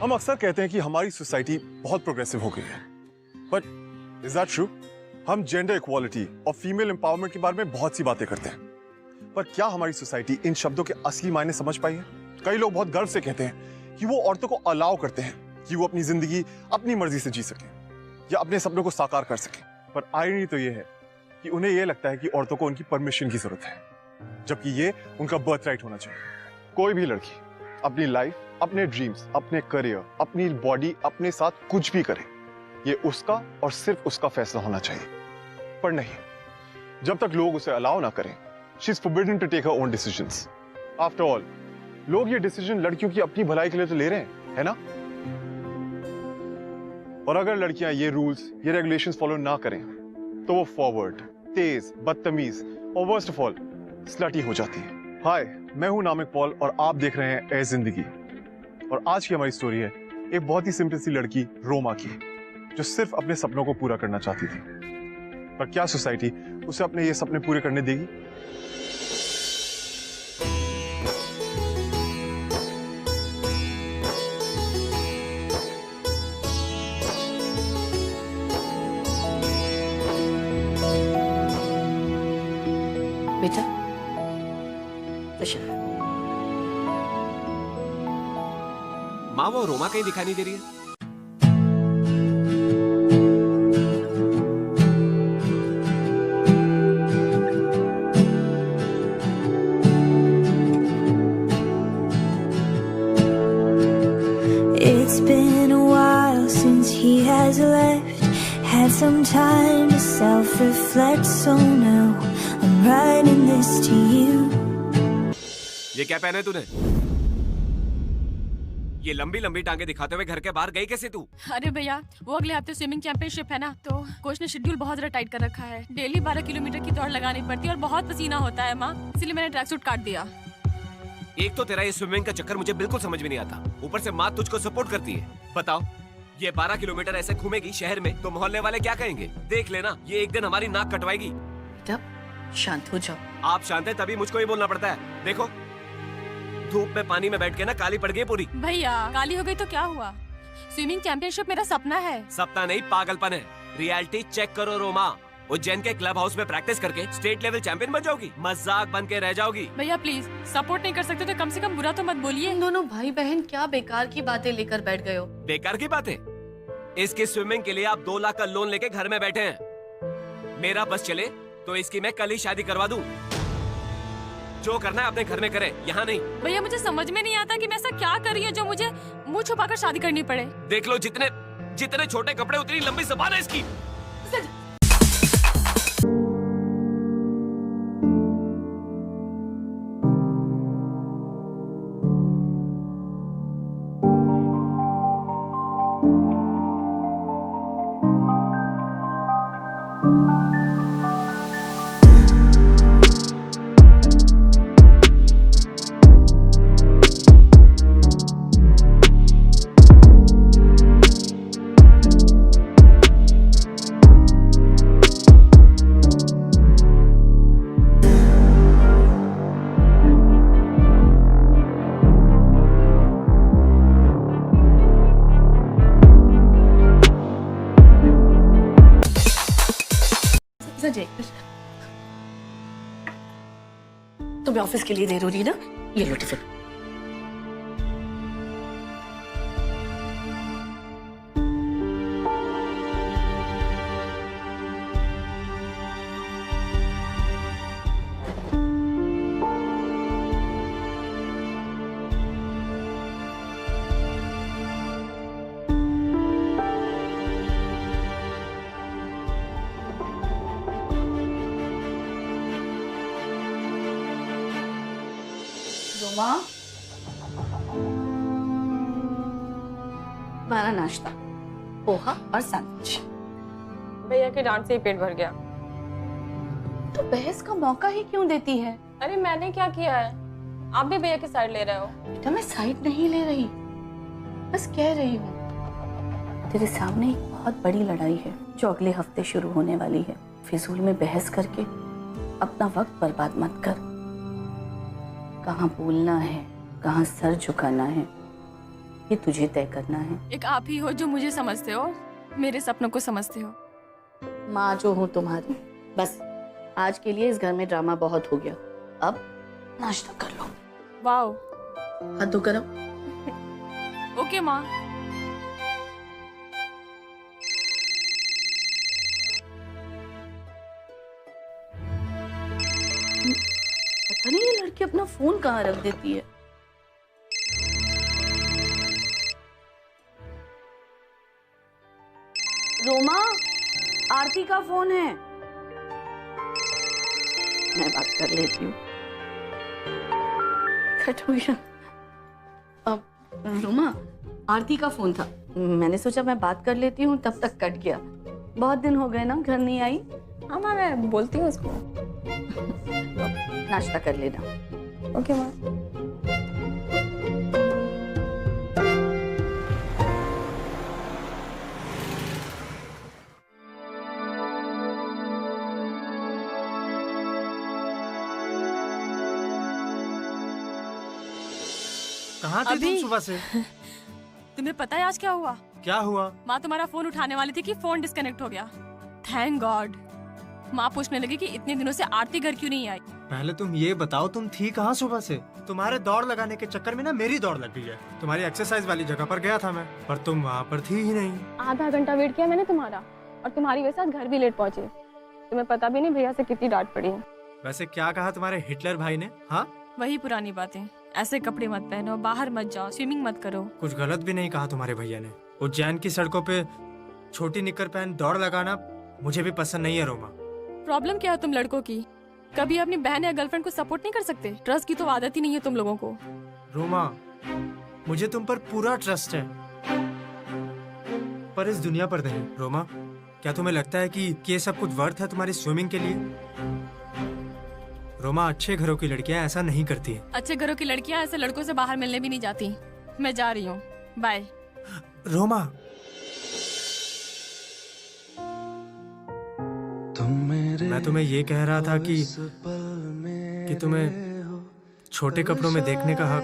हम अक्सर कहते हैं कि हमारी सोसाइटी बहुत प्रोग्रेसिव हो गई है, बट इज दैट ट्रू? हम जेंडर इक्वालिटी और फीमेल एम्पावरमेंट के बारे में बहुत सी बातें करते हैं, पर क्या हमारी सोसाइटी इन शब्दों के असली मायने समझ पाई है? कई लोग बहुत गर्व से कहते हैं कि वो औरतों को अलाउ करते हैं कि वो अपनी जिंदगी अपनी मर्जी से जी सके या अपने सपनों को साकार कर सके, पर आयरनी तो ये है कि उन्हें ये लगता है कि औरतों को उनकी परमिशन की जरूरत है, जबकि ये उनका बर्थ राइट होना चाहिए। कोई भी लड़की अपनी लाइफ, अपने ड्रीम्स, अपने करियर, अपनी बॉडी, अपने साथ कुछ भी करे, ये उसका और सिर्फ उसका फैसला होना चाहिए। पर नहीं, जब तक लोग उसे अलाउ ना करें, she is forbidden to take her own decisions. After all, लोग ये डिसीजन लड़कियों की अपनी भलाई के लिए तो ले रहे हैं, है ना? और अगर लड़कियां ये रूल्स, ये रेगुलेशंस फॉलो ना करें, तो वो फॉरवर्ड, तेज, बदतमीज और वर्स्ट ऑफ ऑल स्लटी हो जाती है। हाय, मैं हूं नामिक पॉल और आप देख रहे हैं ए जिंदगी। और आज की हमारी स्टोरी है एक बहुत ही सिंपल सी लड़की रोमा की, जो सिर्फ अपने सपनों को पूरा करना चाहती थी। पर क्या सोसाइटी उसे अपने ये सपने पूरे करने देगी? बेटा, प्रशांत। माँ, वो रोमा कहीं दिखाई नहीं दे रही है। It's been a while since he has left. Had some time to self-reflect, so now I'm writing this to you. ये क्या पहना है तूने? ये लंबी लंबी टांगे दिखाते हुए घर के बाहर गई कैसे तू? अरे भैया, वो अगले हफ्ते स्विमिंग चैंपियनशिप है ना, तो कोच ने शेड्यूल बहुत ज्यादा टाइट कर रखा है। डेली 12 किलोमीटर की दौड़ लगानी पड़ती है और बहुत पसीना होता है माँ, इसलिए मैंने ट्रैक सूट काट दिया। एक तो तेरा ये स्विमिंग का चक्कर मुझे बिल्कुल समझ में नहीं आता, ऊपर से माँ तुझको सपोर्ट करती है। बताओ, ये 12 किलोमीटर ऐसे घूमेगी शहर में तो मोहल्ले वाले क्या कहेंगे? देख लेना, ये एक दिन हमारी नाक कटवाएगी। बेटा, शांत हो जाओ। आप शांत है तभी मुझको ही बोलना पड़ता है। देखो, धूप में पानी में बैठ के ना काली पड़ गई पूरी। भैया, काली हो गई तो क्या हुआ? स्विमिंग चैंपियनशिप मेरा सपना है। सपना नहीं, पागलपन है। रियलिटी चेक करो रोमा, उज्जैन के क्लब हाउस में प्रैक्टिस करके स्टेट लेवल चैंपियन बन जाओगी, मजाक बन के रह जाओगी। भैया प्लीज, सपोर्ट नहीं कर सकते तो कम से कम बुरा तो मत बोलिए। इन दोनों भाई बहन क्या बेकार की बातें लेकर बैठ गए हो? बेकार की बातें? इसकी स्विमिंग के लिए आप 2 लाख का लोन लेके घर में बैठे हैं। मेरा बस चले तो इसकी मैं कल ही शादी करवा दूं। जो करना है अपने घर में करे, यहाँ नहीं। भैया, मुझे समझ में नहीं आता कि मैं ऐसा क्या कर रही हूँ जो मुझे मुंह छुपाकर शादी करनी पड़े। देख लो, जितने जितने छोटे कपड़े उतनी लंबी ज़बान है इसकी। संजय, तुम्हें ऑफिस के लिए देर हो रही है ना? ये लो टिफिन। रोमा, हमारा नाश्ता, पोहा और सैंडविच। भैया के डांट से ही पेट भर गया। तो बहस का मौका ही क्यों देती है? अरे मैंने क्या किया है? आप भी भैया की साइड ले रहे हो। बेटा, मैं साइड नहीं ले रही, बस कह रही हूँ तेरे सामने एक बहुत बड़ी लड़ाई है जो अगले हफ्ते शुरू होने वाली है। फिजूल में बहस करके अपना वक्त बर्बाद मत कर। कहाँ बोलना है, कहाँ सर झुकाना है, ये तुझे तय करना है। एक आप ही हो जो मुझे समझते हो, मेरे सपनों को समझते हो। माँ जो हूँ तुम्हारी। बस आज के लिए इस घर में ड्रामा बहुत हो गया, अब नाश्ता कर लो। वाओ। हाथ धो करो। ओके माँ। पता नहीं ये लड़की अपना फोन कहाँ रख देती है। रोमा, आरती का फोन है, मैं बात कर लेती हूँ। कट हो गया। अब रोमा, आरती का फोन था, मैंने सोचा मैं बात कर लेती हूँ, तब तक कट गया। बहुत दिन हो गए ना घर नहीं आई। हाँ माँ, मैं बोलती हूँ उसको। नाश्ता कर लेना। ओके माँ। कहाँ थे तुम सुबह से? तुम्हें पता है आज क्या हुआ? क्या हुआ? माँ तुम्हारा फोन उठाने वाली थी कि फोन डिस्कनेक्ट हो गया। Thank God. माँ पूछने लगी कि इतने दिनों से आरती घर क्यों नहीं आई। पहले तुम ये बताओ तुम थी कहाँ सुबह से? तुम्हारे दौड़ लगाने के चक्कर में ना मेरी दौड़ लग गई है। तुम्हारी एक्सरसाइज वाली जगह पर गया था मैं, पर तुम वहाँ पर थी ही नहीं। आधा घंटा वेट किया मैंने तुम्हारा, और तुम्हारी वजह से आज घर भी लेट पहुंचे। तुम्हें पता भी नहीं भैया से कितनी डांट पड़ी है। वैसे क्या कहा तुम्हारे हिटलर भाई ने? हाँ, वही पुरानी बातें, ऐसे कपड़े मत पहनो, बाहर मत जाओ, स्विमिंग मत करो। कुछ गलत भी नहीं कहा तुम्हारे भैया ने। उज्जैन की सड़कों पे छोटी निक्कर पहन दौड़ लगाना मुझे भी पसंद नहीं है रोमा। प्रॉब्लम क्या है तुम लड़कों की? कभी अपनी बहन या गर्लफ्रेंड को सपोर्ट नहीं कर सकते? ट्रस्ट की तो आदत ही नहीं है तुम लोगों को। रोमा, मुझे तुम पर पूरा ट्रस्ट है, पर इस दुनिया पर नहीं। रोमा, क्या तुम्हें लगता है कि ये सब कुछ वर्थ है तुम्हारी स्विमिंग के लिए? रोमा, अच्छे घरों की लड़कियां ऐसा नहीं करती हैं। अच्छे घरों की लड़कियां ऐसे लड़कों से बाहर मिलने भी नहीं जाती। मैं जा रही हूँ, बाय। रोमा, मैं तुम्हें ये कह रहा था कि तुम्हें छोटे कपड़ों में देखने का हक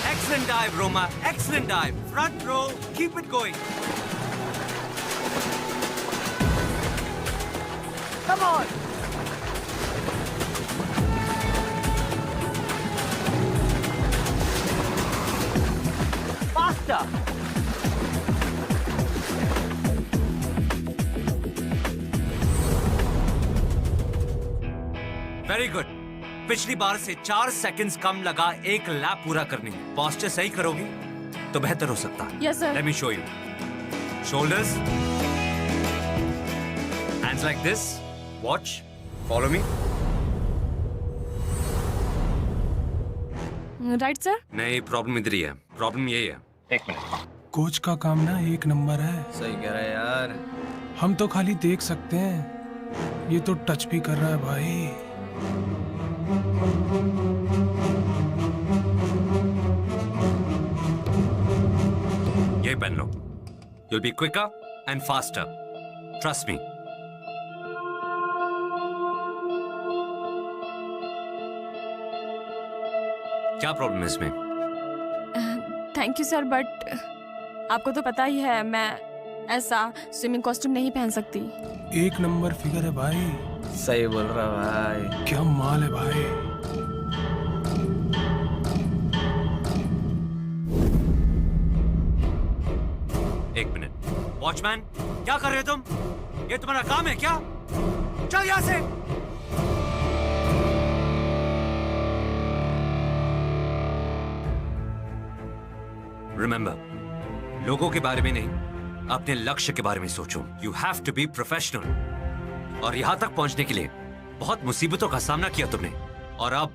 Excellent dive, Roma. Excellent dive. Front row. Keep it going. Come on. Faster. Very good. पिछली बार से 4 सेकंड्स कम लगा एक लैप पूरा करने में। पोस्चर सही करोगी तो बेहतर हो सकता है। Yes, sir. Let me show you. Shoulders. Hands like this. Watch. Follow me. Right sir? नहीं, प्रॉब्लम इधर ही है। प्रॉब्लम यही है। एक मिनट। कोच का काम ना 1 नंबर है। सही कह रहा है यार। हम तो खाली देख सकते हैं, ये तो टच भी कर रहा है भाई। ये पहन लो। You'll be quicker and faster. Trust me. क्या प्रॉब्लम है इसमें? थैंक यू सर, बट आपको तो पता ही है मैं ऐसा स्विमिंग कॉस्ट्यूम नहीं पहन सकती। 1 नंबर फिगर है भाई। सही बोल रहा भाई। क्या माल है भाई। एक मिनट। वॉचमैन, क्या कर रहे हो तुम? ये तुम्हारा काम है क्या? चल यहाँ से। रिमेंबर, लोगों के बारे में नहीं, अपने लक्ष्य के बारे में सोचो। You have to be professional. और यहां तक पहुंचने के लिए बहुत मुसीबतों का सामना किया तुमने, और अब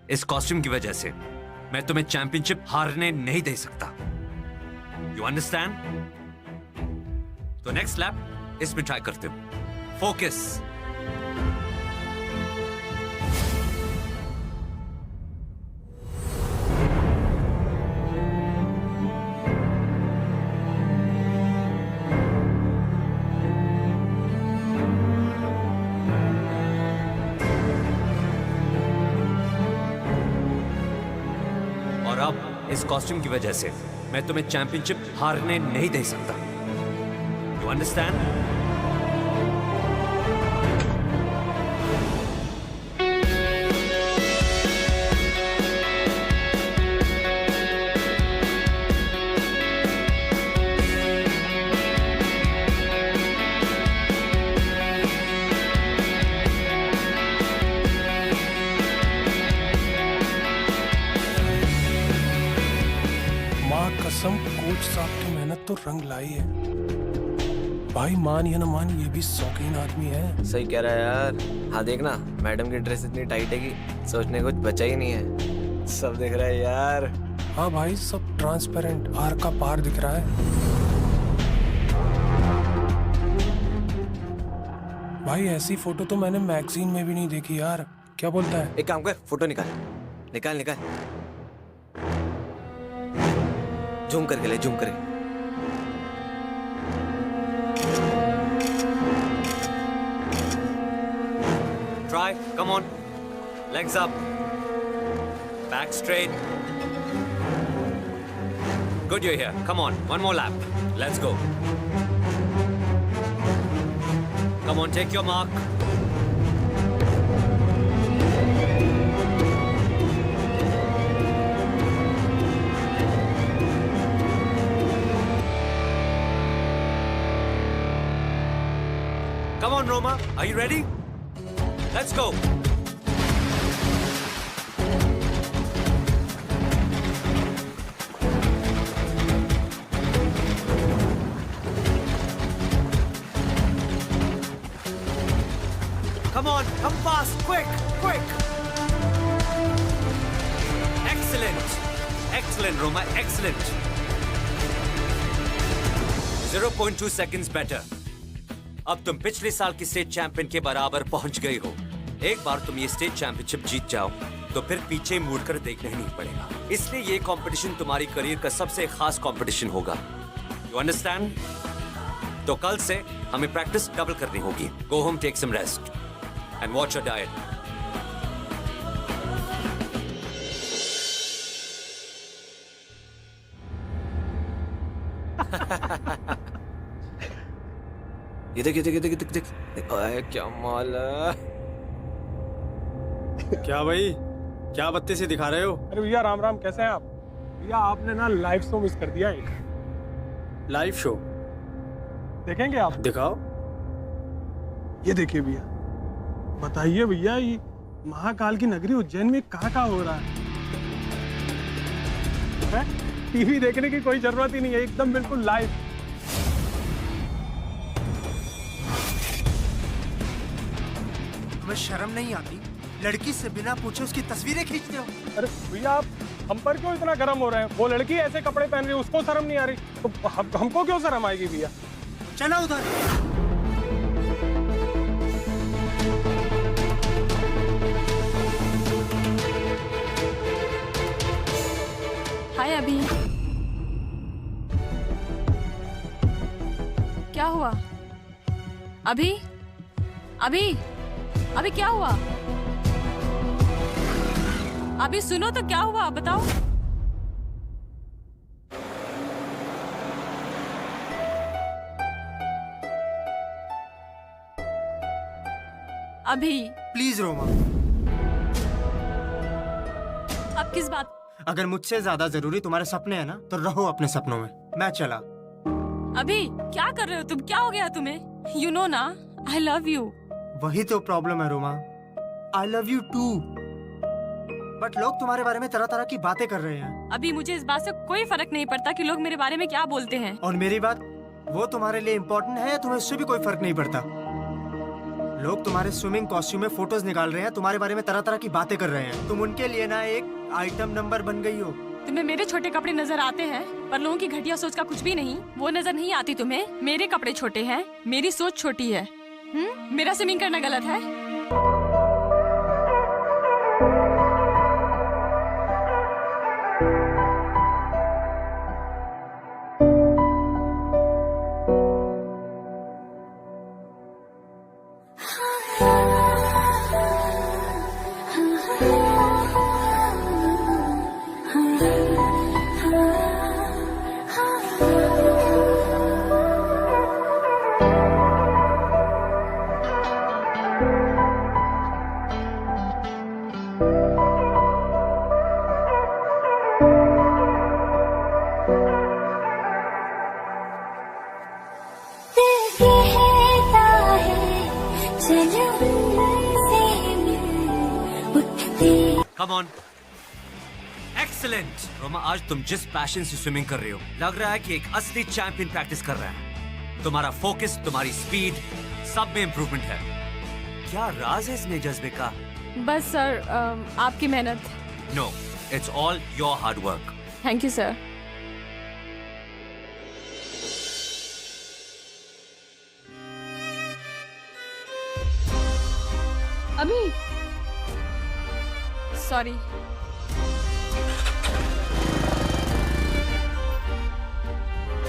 इस कॉस्ट्यूम की वजह से मैं तुम्हें चैंपियनशिप हारने नहीं दे सकता। You understand? तो नेक्स्ट लैप इसमें ट्राई करते हो। फोकस। और अब इस कॉस्ट्यूम की वजह से मैं तुम्हें चैंपियनशिप हारने नहीं दे सकता। You understand? माँ कसम, कोच साहब की मेहनत तो रंग लाई है भाई। मान या न मान, ये भी शौकीन आदमी है। सही कह रहा है यार। हाँ देखना, मैडम की ड्रेस इतनी टाइट है कि सोचने कुछ बचा ही नहीं है। सब दिख रहा है यार। हाँ भाई, सब ट्रांसपेरेंट, आर का पार दिख रहा है भाई। ऐसी फोटो तो मैंने मैगजीन में भी नहीं देखी यार। क्या बोलता है? एक काम कर, फोटो निकाल निकाल निकाल। जूम करके ले, जूम करके। Try, come on. Legs up. Back straight. Good, you're here. Come on, one more lap. Let's go. Come on, take your mark. Come on, Roma. Are you ready? Let's go. Come on, come fast, quick, quick. Excellent. Excellent, Roma, excellent. 0.2 seconds better. अब तुम पिछले साल की state champion के बराबर पहुंच गई हो। एक बार तुम ये स्टेट चैंपियनशिप जीत जाओ तो फिर पीछे मुड़कर देखना ही नहीं पड़ेगा। इसलिए ये कंपटीशन तुम्हारी करियर का सबसे खास कंपटीशन होगा। You understand? तो कल से हमें प्रैक्टिस डबल करनी होगी। Go home, take some rest and watch your diet. ये देख, ये देख, ये देख, देख, देख। ओए, क्या माल है। क्या भाई, क्या बत्ती से दिखा रहे हो? अरे भैया राम राम, कैसे हैं आप? भैया आपने ना लाइव शो मिस कर दिया एक। लाइव शो देखेंगे आप? दिखाओ। ये देखिए भैया, बताइए भैया, ये महाकाल की नगरी उज्जैन में कहाँ हो रहा है? टीवी देखने की कोई जरूरत ही नहीं है, एकदम बिल्कुल लाइव। तुम्हें शर्म नहीं आती? लड़की से बिना पूछे उसकी तस्वीरें खींचते हो। अरे भैया, हम पर क्यों इतना गर्म हो रहे हैं? वो लड़की ऐसे कपड़े पहन रही है, उसको शर्म नहीं आ रही, तो हमको क्यों शर्म आएगी भैया? चला उधर। हाय अभी, क्या हुआ? अभी अभी अभी क्या हुआ? अभी सुनो तो, क्या हुआ बताओ। अभी प्लीज रोमा, अब किस बात? अगर मुझसे ज्यादा जरूरी तुम्हारे सपने हैं ना, तो रहो अपने सपनों में, मैं चला। अभी क्या कर रहे हो तुम? क्या हो गया तुम्हें? यू नो ना, आई लव यू। वही तो प्रॉब्लम है Roma, I love you too, but लोग तुम्हारे बारे में तरह तरह की बातें कर रहे हैं। अभी मुझे इस बात से कोई फर्क नहीं पड़ता कि लोग मेरे बारे में क्या बोलते हैं। और मेरी बात, वो तुम्हारे लिए इम्पोर्टेंट है या तुम्हें इससे भी कोई फर्क नहीं पड़ता? लोग तुम्हारे स्विमिंग कॉस्ट्यूम में फोटोज निकाल रहे हैं, तुम्हारे बारे में तरह तरह की बातें कर रहे हैं, तुम उनके लिए ना एक आइटम नंबर बन गई हो। तुम्हें मेरे छोटे कपड़े नजर आते हैं, पर लोगों की घटिया सोच का कुछ भी नहीं, वो नजर नहीं आती तुम्हें। मेरे कपड़े छोटे हैं, मेरी सोच छोटी है। मेरा स्विमिंग करना गलत है? Come on, excellent. रोमा, आज तुम जिस पैशन से स्विमिंग कर रही हो, लग रहा है कि एक असली चैंपियन प्रैक्टिस कर रहा है। तुम्हारा फोकस, तुम्हारी स्पीड, सब में इम्प्रूवमेंट है। क्या राज है इसमें जज्बे का? बस सर, आपकी मेहनत। No, it's all your hard work. Thank you sir. अभी सॉरी।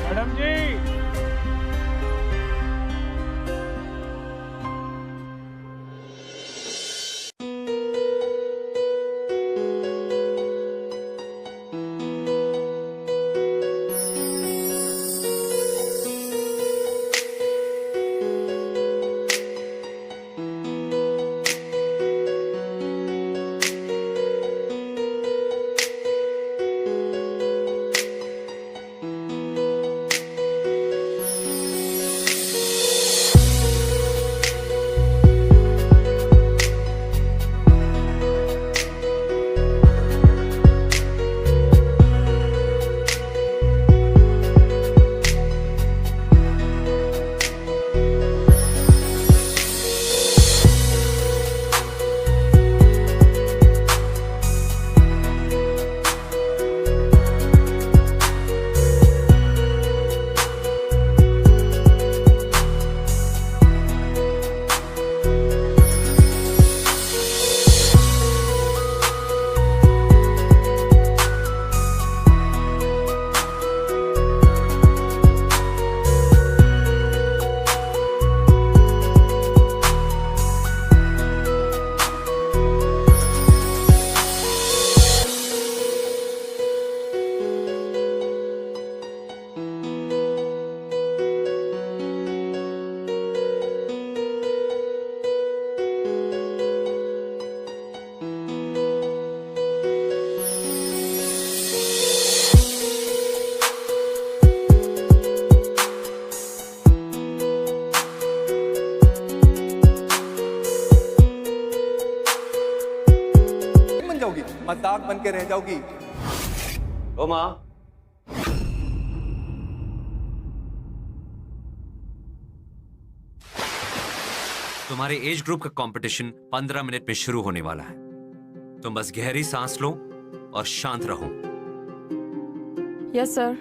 मैडम जी, मजाक बन के रह जाओगी। रोमा, तुम्हारे एज ग्रुप का कंपटीशन 15 मिनट में शुरू होने वाला है। तुम बस गहरी सांस लो और शांत रहो। Yes sir.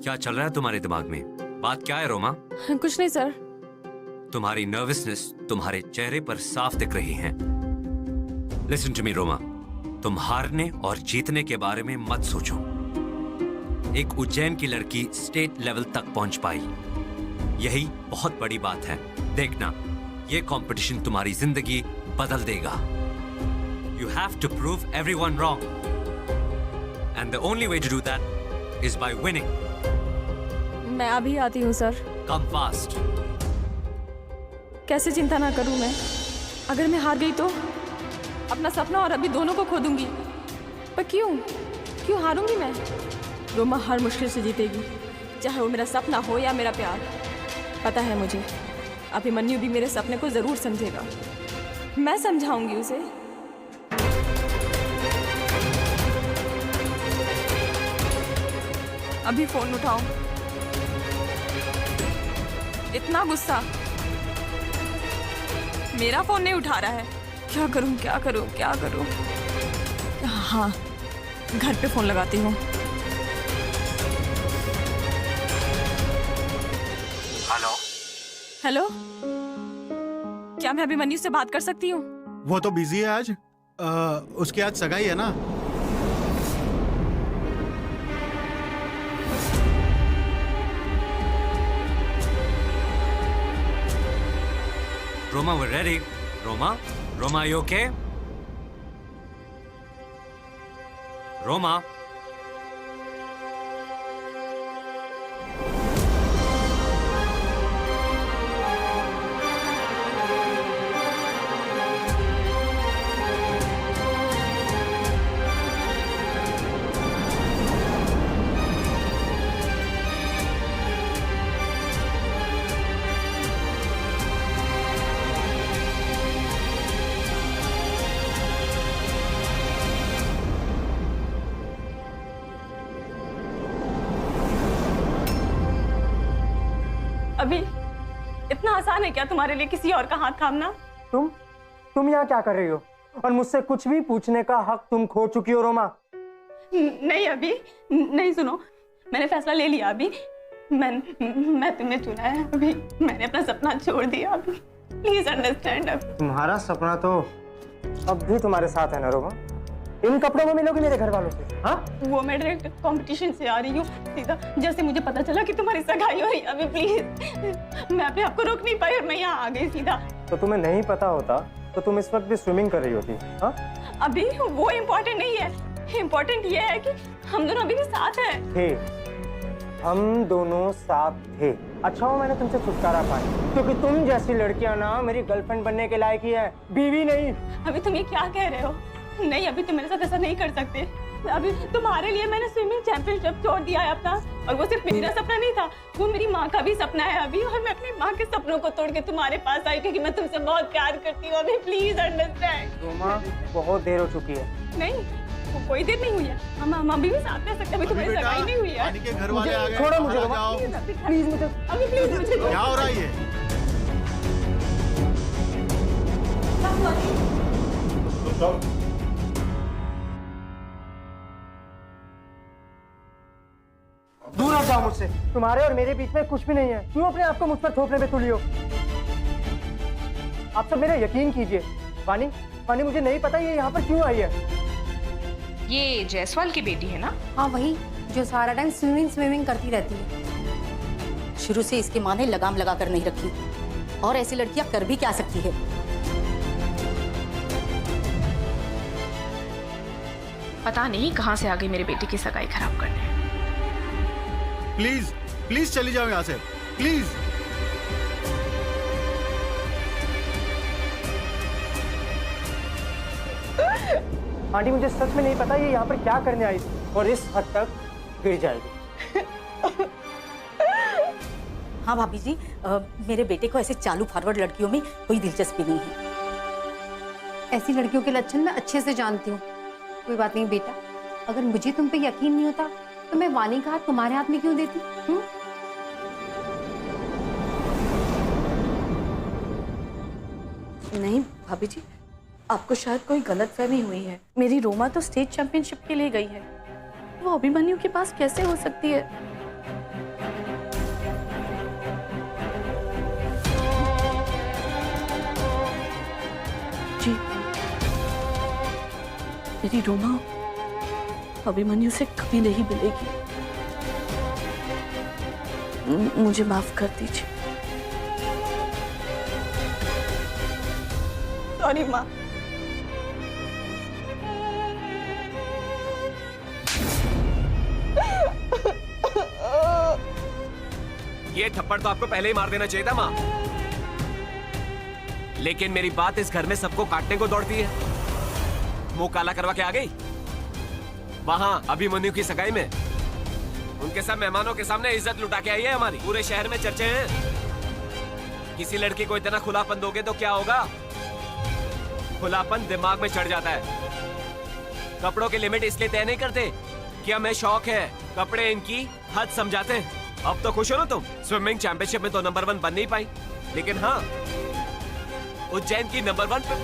क्या चल रहा है तुम्हारे दिमाग में? बात क्या है रोमा? कुछ नहीं सर। तुम्हारी नर्वसनेस तुम्हारे चेहरे पर साफ दिख रही है। लिसन टू मी रोमा, तुम हारने और जीतने के बारे में मत सोचो। एक उज्जैन की लड़की स्टेट लेवल तक पहुंच पाई, यही बहुत बड़ी बात है। देखना, ये कंपटीशन तुम्हारी जिंदगी बदल देगा। You have to prove everyone wrong, and the only way to do that is by winning. मैं अभी आती हूँ सर। Come fast. कैसे चिंता ना करूँ मैं? अगर मैं हार गई तो अपना सपना और अभी दोनों को खो दूंगी। पर क्यों हारूंगी मैं? रोमा हर मुश्किल से जीतेगी, चाहे वो मेरा सपना हो या मेरा प्यार। पता है मुझे, अभिमन्यु भी मेरे सपने को जरूर समझेगा। मैं समझाऊंगी उसे। अभी फोन उठाओ। इतना गुस्सा, मेरा फोन नहीं उठा रहा है। क्या करूं? हाँ, घर पे फोन लगाती हूँ। हेलो, क्या मैं अभिमन्यु से बात कर सकती हूँ? वो तो बिजी है आज। उसकी आज सगाई है ना। Roma, we're ready. Roma, are you okay? Roma. अभी इतना आसान है क्या तुम्हारे लिए किसी और का हाथ थामना? तुम यहाँ क्या कर रही हो? और मुझसे कुछ भी पूछने का हक तुम खो चुकी हो रोमा। नहीं अभी नहीं, सुनो, मैंने फैसला ले लिया अभी। मैं तुम्हें चुना है अभी। मैंने अपना सपना छोड़ दिया अभी। Please understand. अब तुम्हारा सपना तो अब भी तुम्हारे साथ है ना रोमा? इन कपड़ों में मिलोगी मेरे घर वालों से? हाँ, वो मैं डायरेक्ट कंपटीशन से आ रही हूँ सीधा। जैसे मुझे पता चला कि तुम्हारी सगाई हो रही है अभी, प्लीज। मैं अपने आप को रोक नहीं पाई और मैं यहाँ आ गई सीधा। तो तुम्हें नहीं पता होता तो तुम इस वक्त भी स्विमिंग कर रही होती। हाँ, अभी वो इम्पोर्टेंट नहीं है। इम्पोर्टेंट ये है कि हम दोनों अभी भी साथ हैं। थे, हम दोनों साथ थे। अच्छा हो मैंने तुमसे छुटकारा पाया, क्योंकि तुम जैसी लड़कियां ना मेरी गर्लफ्रेंड बनने के लायक ही है, बीवी नहीं। अभी तुम ये क्या कह रहे हो? नहीं, अभी तुम मेरे साथ ऐसा नहीं कर सकते। अभी तुम्हारे लिए मैंने स्विमिंग चैंपियनशिप छोड़ दिया है अपना। और वो सिर्फ मेरा सपना नहीं था, वो मेरी माँ का भी सपना है अभी। और मैं अपनी माँ के सपनों को तोड़ के तुम्हारे पास आई क्योंकि मैं तुमसे बहुत प्यार करती हूँ अभी। Please understand. रोमा, बहुत देर हो चुकी है। नहीं, वो कोई देर नहीं हुई है। हम अभी भी साथ रह सकते हैं। अभी तुम्हारी सगाई नहीं हुई है। के घर वाले आ गए। छोड़ो मुझे रोमा, प्लीज मुझे। अभी प्लीज मुझे क्या हो रहा है ये? दूर हट जाओ मुझसे। तुम्हारे और मेरे बीच में कुछ भी नहीं है। क्यों अपने आप को मुझ पर थोपने पे तुली हो? आप सब मेरा यकीन कीजिए। वानी, मुझे नहीं पता ये यहाँ पर क्यों आई है। ये जायसवाल की बेटी है ना? हाँ, वही जो सारा टाइम स्विमिंग करती रहती है। शुरू से इसकी माँ ने लगाम लगा कर नहीं रखी, और ऐसी लड़कियां कर भी क्या सकती है। पता नहीं कहाँ से आ गई मेरे बेटे की सगाई खराब करने। प्लीज चली जाओ यहाँ से, प्लीज। आंटी, मुझे सच में नहीं पता ये यहाँ पर क्या करने आई थी, और इस हद तक गिर जाएगी। हाँ भाभी जी, मेरे बेटे को ऐसे चालू फॉरवर्ड लड़कियों में कोई दिलचस्पी नहीं है। ऐसी लड़कियों के लक्षण मैं अच्छे से जानती हूँ। कोई बात नहीं बेटा, अगर मुझे तुम पे यकीन नहीं होता तो मैं वानी का हाथ तुम्हारे हाथ में क्यों देती? नहीं भाभी जी, आपको शायद कोई गलतफहमी हुई है। मेरी रोमा तो स्टेट चैंपियनशिप के लिए गई है, वो अभिमन्यु के पास कैसे हो सकती है? जी, मेरी रोमा अभिमन्यु से कभी नहीं मिलेगी। मुझे माफ कर दीजिए। सॉरी माँ। ये थप्पड़ तो आपको पहले ही मार देना चाहिए था माँ, लेकिन मेरी बात इस घर में सबको काटने को दौड़ती है। मुंह काला करवा के आ गई वहां अभिमन्यु की सगाई में, उनके सब मेहमानों के सामने इज्जत लुटा के आई है हमारी। पूरे शहर में चर्चे हैं। किसी लड़की को इतना खुलापन दोगे तो क्या होगा? खुलापन दिमाग में चढ़ जाता है। कपड़ों की लिमिट इसलिए तय नहीं करते कि हमें शौक है, कपड़े इनकी हद समझाते हैं। अब तो खुश हो ना तुम? स्विमिंग चैंपियनशिप में तो नंबर 1 बन नहीं पाई, लेकिन हाँ उज्जैन की नंबर 1 पे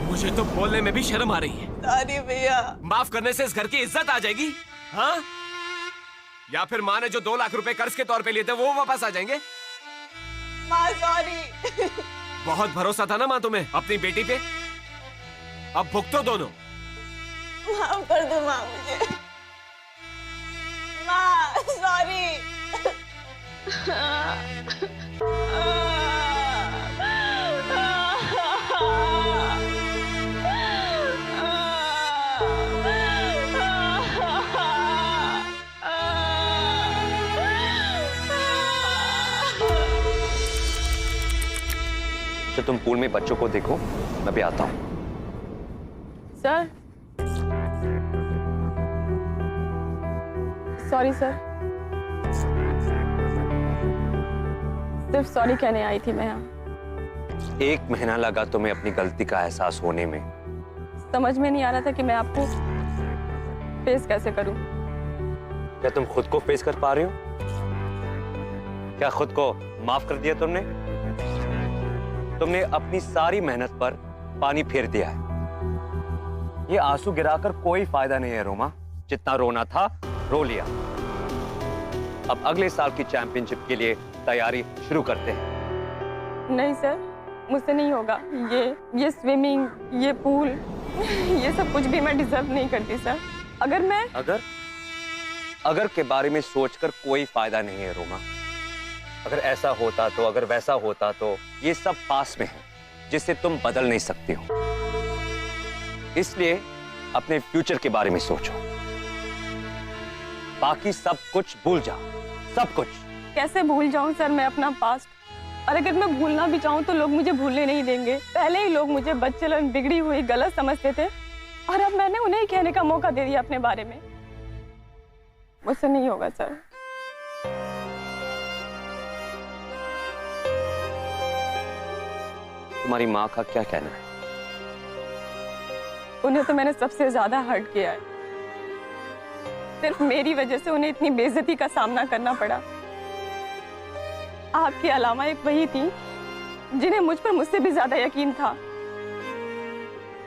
मुझे तो बोलने में भी शर्म आ रही है। सॉरी भैया। माफ करने से इस घर की इज्जत आ जाएगी? हाँ, या फिर माँ ने जो 2 लाख रुपए कर्ज के तौर पे लिए थे वो वापस आ जाएंगे? माँ सॉरी। बहुत भरोसा था ना माँ तुम्हें अपनी बेटी पे, अब भुगतो दोनों। माफ कर दो माँ मुझे। माँ सॉरी। तो तुम पूल में बच्चों को देखो, मैं भी आता हूँ। सर सॉरी सर, सिर्फ सॉरी कहने आई थी मैं यहाँ। 1 महीना लगा तुम्हें अपनी गलती का एहसास होने में। समझ में नहीं आ रहा था कि मैं आपको फेस कैसे करूं। क्या तुम खुद को फेस कर पा रही हो? क्या खुद को माफ कर दिया तुमने? तुमने अपनी सारी मेहनत पर पानी फेर दिया है। ये आंसू गिराकर कोई फायदा नहीं है रोमा। जितना रोना था रो लिया। अब अगले साल की चैंपियनशिप के लिए तैयारी शुरू करते हैं। नहीं सर, मुझसे नहीं होगा। ये स्विमिंग, ये पूल, ये सब कुछ भी मैं डिजर्व नहीं करती सर। अगर के बारे में सोचकर कोई फायदा नहीं है रोमा। अगर ऐसा होता तो, अगर वैसा होता तो, ये सब पास में है जिसे तुम बदल नहीं सकती हो। इसलिए अपने फ्यूचर के बारे में सोचो। बाकी सब कुछ भूल जाओ, सब कुछ। कैसे भूल जाऊं सर मैं अपना पास्ट? और अगर मैं भूलना भी चाहूं तो लोग मुझे भूलने नहीं देंगे। पहले ही लोग मुझे बच्चेलन, बिगड़ी हुई, गलत समझते थे, और अब मैंने उन्हें ही कहने का मौका दे दिया अपने बारे में। मुझसे नहीं होगा सर। तुम्हारी माँ का क्या कहना है? उन्हें तो मैंने सबसे ज्यादा हर्ट किया है। सिर्फ मेरी वजह से उन्हें इतनी बेइज्जती का सामना करना पड़ा। आपके अलावा एक वही थी जिन्हें मुझ पर मुझसे भी ज्यादा यकीन था,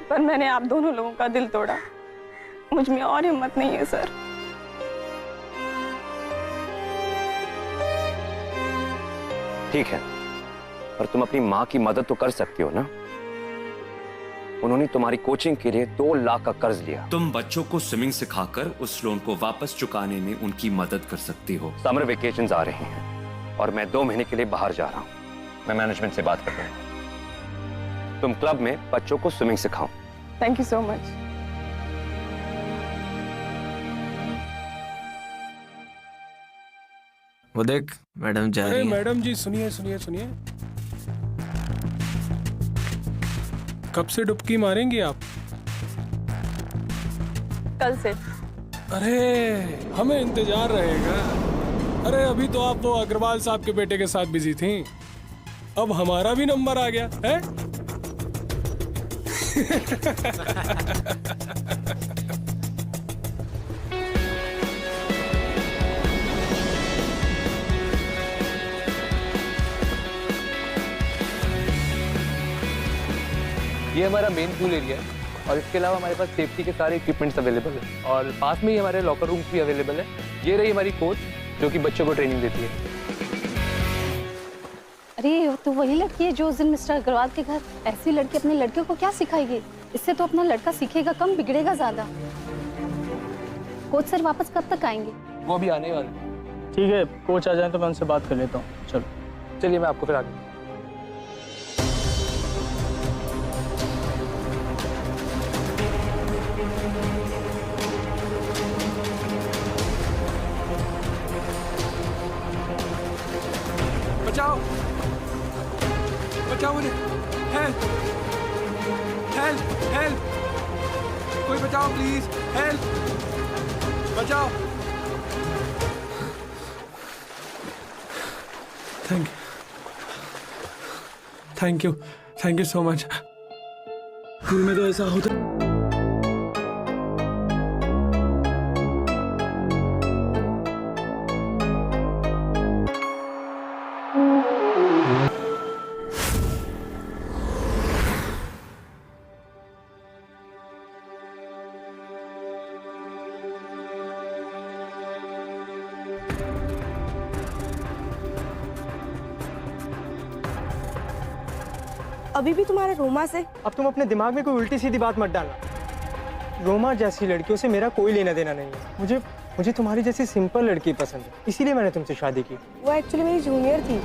पर मैंने आप दोनों लोगों का दिल तोड़ा। मुझ में और हिम्मत नहीं है सर। ठीक है, पर तुम अपनी माँ की मदद तो कर सकती हो ना? उन्होंने तुम्हारी कोचिंग के लिए 2 लाख का कर्ज लिया। तुम बच्चों को स्विमिंग सिखाकर उस लोन को वापस चुकाने में उनकी मदद कर सकती हो। समर वेकेशंस आ रही हैं और मैं 2 महीने के लिए बाहर जा रहा हूँ। मैं मैनेजमेंट से बात करता हूँ। तुम क्लब में बच्चों को स्विमिंग सिखाओ। Thank you so much. वो देख मैडम जा रही है। मैडम जी सुनिए सुनिए सुनिए, कब से डुबकी मारेंगी आप? कल से। अरे हमें इंतजार रहेगा। अरे अभी तो आप वो अग्रवाल साहब के बेटे के साथ बिजी थी, अब हमारा भी नंबर आ गया है। ये हमारा मेन पूल एरिया है और इसके अलावा हमारे पास सेफ्टी के सारे इक्विपमेंट्स अवेलेबल है और पास में ही हमारे लॉकर रूम्स भी अवेलेबल है। ये रही हमारी कोच जो कि बच्चों को ट्रेनिंग देती है। अरे तो वही लड़की है जो उस दिन मिस्टर अग्रवाल के घर, ऐसी लड़की अपने लड़के को क्या सिखाएगी? इससे तो अपना लड़का सीखेगा कम, बिगड़ेगा ज्यादा। कोच सर वापस कब तक आएंगे? वो अभी आने वाले हैं। ठीक है, कोच आ जाए तो मैं उनसे बात कर लेता हूँ। चलो चलिए मैं आपको फिर आगे। बचाओ बचाओ मुझे, हेल्प हेल्प हेल्प, कोई बचाओ प्लीज, हेल्प बचाओ। Thank you so much. School में तो ऐसा होता। अभी भी तुम्हारा रोमा से? अब तुम अपने दिमाग में कोई उल्टी सीधी बात मत डालना। रोमा जैसी लड़कियों से मेरा कोई लेना देना नहीं है। मुझे तुम्हारी जैसी सिंपल लड़की पसंद है, इसीलिए मैंने तुमसे शादी की। वो एक्चुअली मेरी जूनियर थी।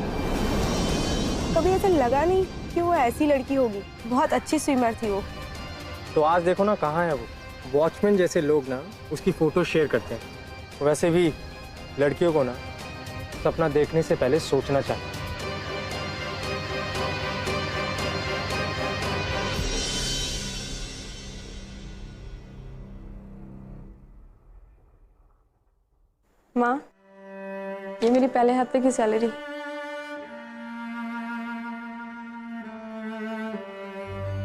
कभी ऐसा लगा नहीं कि वो ऐसी लड़की होगी। बहुत अच्छी स्विमर थी वो। तो आज देखो ना कहाँ है वो। वॉचमैन जैसे लोग ना उसकी फोटो शेयर करते हैं। वैसे भी लड़कियों को ना सपना देखने से पहले सोचना चाहिए। माँ, ये मेरी पहले हफ्ते की सैलरी।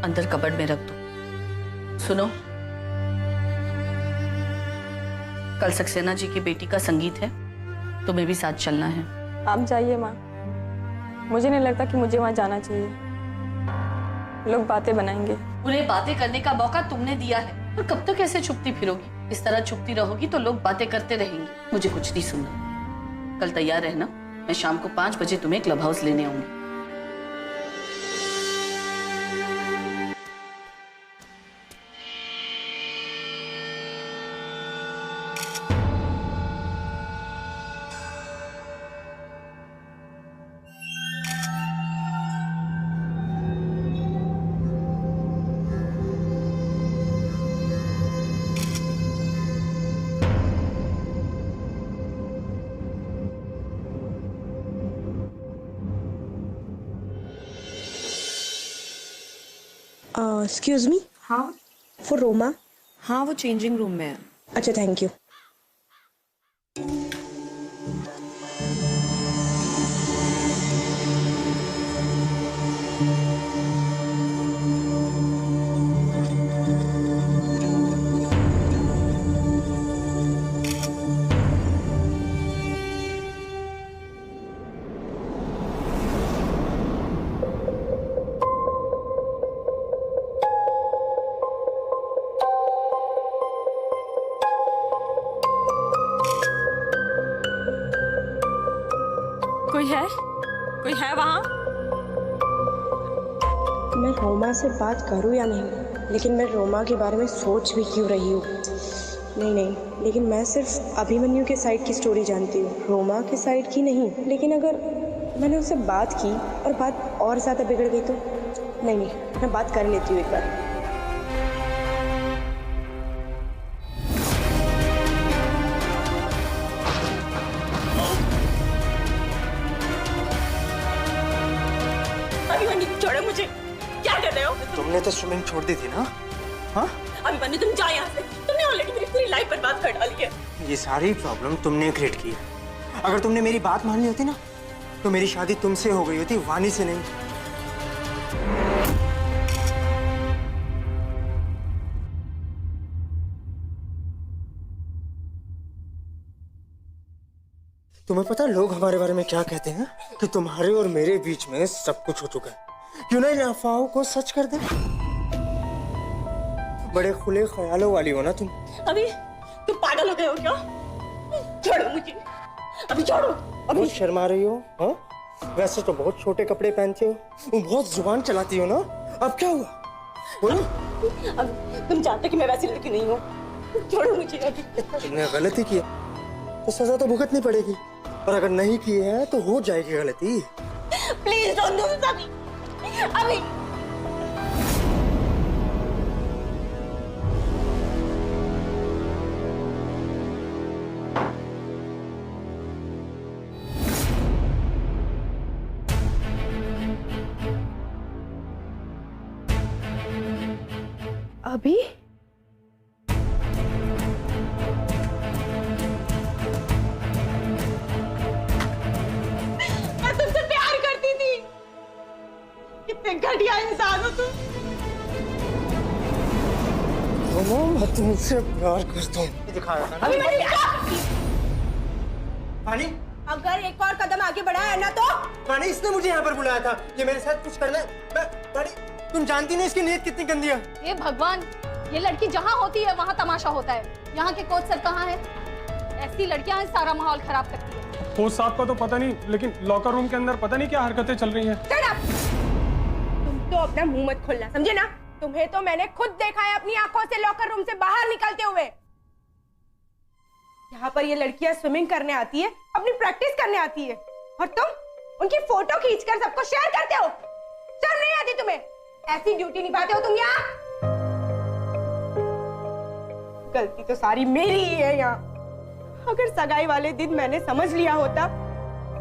अंदर कबर्ड में रख दो। सुनो, कल सक्सेना जी की बेटी का संगीत है, तुम्हें भी साथ चलना है। आप जाइए माँ, मुझे नहीं लगता कि मुझे वहाँ जाना चाहिए। लोग बातें बनाएंगे। उन्हें बातें करने का मौका तुमने दिया है, और कब तक ऐसे छुपती फिरोगी? इस तरह छुपती रहोगी तो लोग बातें करते रहेंगे। मुझे कुछ नहीं सुनना। कल तैयार रहना, मैं शाम को 5 बजे तुम्हें क्लब हाउस लेने आऊंगी। Excuse me. हाँ, वो रोमा? हाँ, वो चेंजिंग रूम में है। अच्छा, थैंक यू। कोई है वहाँ? मैं रोमा से बात करूँ या नहीं, लेकिन मैं रोमा के बारे में सोच भी क्यों रही हूँ। नहीं, लेकिन मैं सिर्फ अभिमन्यु के साइड की स्टोरी जानती हूँ, रोमा के साइड की नहीं। लेकिन अगर मैंने उससे बात की और बात और ज़्यादा बिगड़ गई तो नहीं, मैं बात कर लेती हूँ एक बार। छोड़ो मुझे, क्या कर रहे हो? तुमने तो स्विमिंग छोड़ दी थी ना? हाँ? अभिमन्यु, तुम जाओ यहाँ से। तुमने ऑलरेडी मेरी पूरी लाइफ बर्बाद कर डाली है। ये सारी प्रॉब्लम तुमने क्रिएट की है। अगर तुमने मेरी बात मान ली होती ना, तो मेरी शादी तुमसे हो गई होती, वानी से नहीं। तुम्हें पता लोग हमारे बारे में क्या कहते हैं? कि तुम्हारे और मेरे बीच में सब कुछ हो चुका है। क्यों ना इन अफवाहों को सच कर दे? बड़े खुले ख्यालों वाली हो ना तुम। अभी तुम पागल हो गए हो क्या? छोड़ो मुझे, अभी छोड़ो। अभी बहुत शर्मा रही हो? हाँ, वैसे तो बहुत छोटे कपड़े पहनते हो, तुम बहुत जुबान चलाती हो ना। अब क्या हुआ बोलो? अब तुम जानते कि मैं वैसी लड़की नहीं हूँ। छोड़ो मुझे अभी। तुमने गलती की तो सजा तो भुगतनी पड़ेगी, और अगर नहीं की है तो हो जाएगी गलती। प्लीज डोंट डू दिस अभी। अभी अभी मैं तुमसे प्यार करती थी। कितने घटिया इंसान हो तुम। मैं तुमसे प्यार करता हूँ। दिखाया था ना? अभी मैंने पानी, अगर एक और कदम आगे बढ़ाया ना तो पानी, इसने मुझे यहाँ पर बुलाया था, ये मेरे साथ कुछ करना है। पानी, तुम जानती नहीं इसकी नीयत कितनी गंदी है। ये भगवान, ये लड़की जहाँ होती है वहाँ तमाशा होता है। यहाँ के कोच सर कहाँ है? ऐसी लड़कियाँ सारा माहौल खराब करती है। कोच साहब का तो पता नहीं, लेकिन लॉकर रूम के अंदर पता नहीं क्या हरकतें चल रही हैं। तुम तो अपना मुंह मत खोलना, समझे ना? तुम्हें तो मैंने खुद देखा है अपनी आंखों से लॉकर रूम से बाहर निकलते हुए। यहाँ पर ये लड़कियां स्विमिंग करने आती है, अपनी प्रैक्टिस करने आती है, और तुम उनकी फोटो खींचकर सबको शेयर करते हो। शर्म नहीं आती तुम्हें? ऐसी ड्यूटी निभाते हो तुम यहाँ? गलती तो सारी मेरी ही है यहाँ। अगर सगाई वाले दिन मैंने समझ लिया होता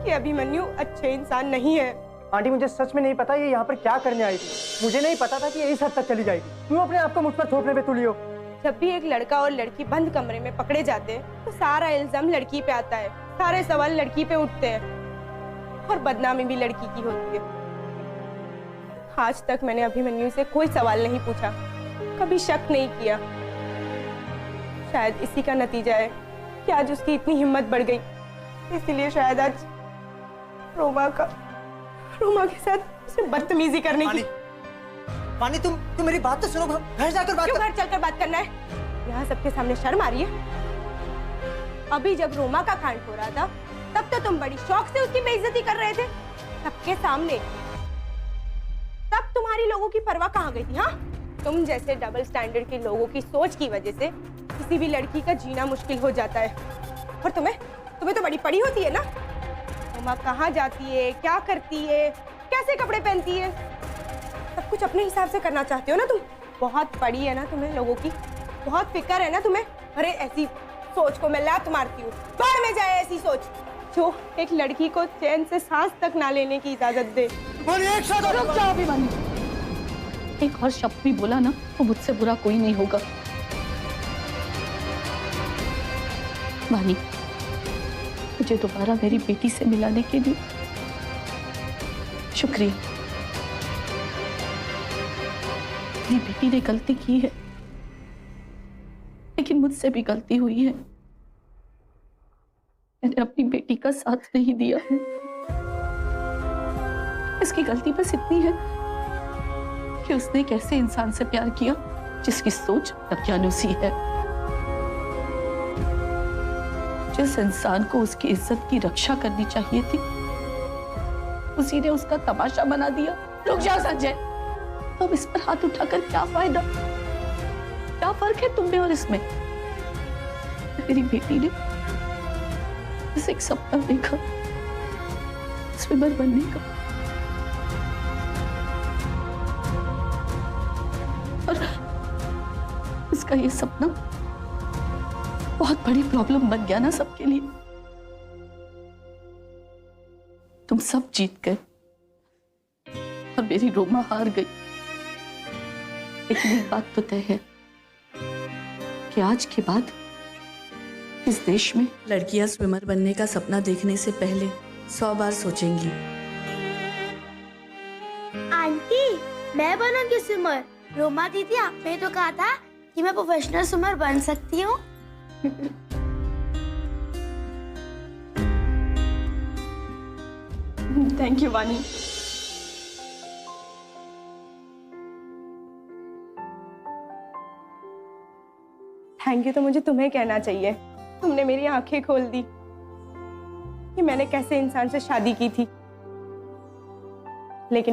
कि अभिमन्यु अच्छे इंसान नहीं है। आंटी, मुझे सच में नहीं पता ये यहाँ पर क्या करने आई थी। मुझे नहीं पता था कि ये इस हद तक चली जाएगी। क्यों अपने आप को मुझ पर थोपने पे तुली हो? जब भी एक लड़का और लड़की बंद कमरे में पकड़े जाते हैं तो सारा इल्जाम लड़की पे आता है, सारे सवाल लड़की पे उठते हैं, और बदनामी भी लड़की की होती है। आज तक मैंने अभिमन्यु से कोई सवाल नहीं पूछा, कभी शक नहीं किया। शायद इसी का नतीजा है कि आज उसकी इतनी हिम्मत बढ़ गई। इसलिए शायद आज रोमा के साथ उसे बदतमीजी करने की। पानी, तुम मेरी बात तो सुनो। घर जाकर बात क्यों घर चलकर बात करना है? यहाँ सबके सामने शर्म आ रही है? अभी जब रोमा का कांड हो रहा था तब तो तुम बड़ी शौक से उसकी बेइज्जती कर रहे थे सबके सामने। तब तुम्हारी लोगों की परवाह कहाँ गई थी? हाँ, तुम जैसे डबल स्टैंडर्ड के लोगों की सोच की वजह से किसी भी लड़की का जीना मुश्किल हो जाता है। और तुम्हें तो बड़ी पड़ी होती है ना। रोमा कहाँ जाती है, क्या करती है, कैसे कपड़े पहनती है, सब कुछ अपने हिसाब से करना चाहते हो ना तुम। बहुत पड़ी है ना तुम्हें लोगों की, बहुत फिक्र है ना तुम्हें। अरे ऐसी सोच को मैं लात मारती हूँ। बाहर में जाए ऐसी सोच जो एक लड़की को चैन से सांस तक ना लेने की इजाजत दे। रुक जाओ अभिमन्यु, एक और शब्द भी बोला ना तो मुझसे बुरा कोई नहीं होगा। वानी, मुझे दोबारा मेरी बेटी से मिलाने के लिए शुक्रिया। मेरी बेटी ने गलती की है, लेकिन मुझसे भी गलती हुई है। मैंने अपनी बेटी का साथ नहीं दिया है। इसकी गलती बस इतनी है कि उसने एक ऐसे इंसान से प्यार किया जिसकी सोच दकियानूसी है, जिस इंसान को उसकी इज्जत की रक्षा करनी चाहिए थी उसी ने उसका तमाशा बना दिया। रुक जाओ संजय, अब इस पर हाथ उठाकर क्या फायदा? क्या फर्क है तुम में और इसमें? मेरी बेटी ने बस एक सपना देखा स्विमर बनने का, और उसका ये सपना बहुत बड़ी प्रॉब्लम बन गया ना सबके लिए। तुम सब जीत गए और मेरी रोमा हार गई। लेकिन एक बात तो तय है कि आज के बाद इस देश में लड़कियां स्विमर बनने का सपना देखने से पहले 100 बार सोचेंगी। आंटी, मैं बनूंगी स्विमर। रोमा दीदी, आपने तो कहा था कि मैं प्रोफेशनल स्विमर बन सकती हूँ। थैंक यू वानी। थैंक यू तो मुझे तुम्हें कहना चाहिए। तुमने मेरी आंखें खोल दी कि मैंने कैसे इंसान से शादी की थी। लेकिन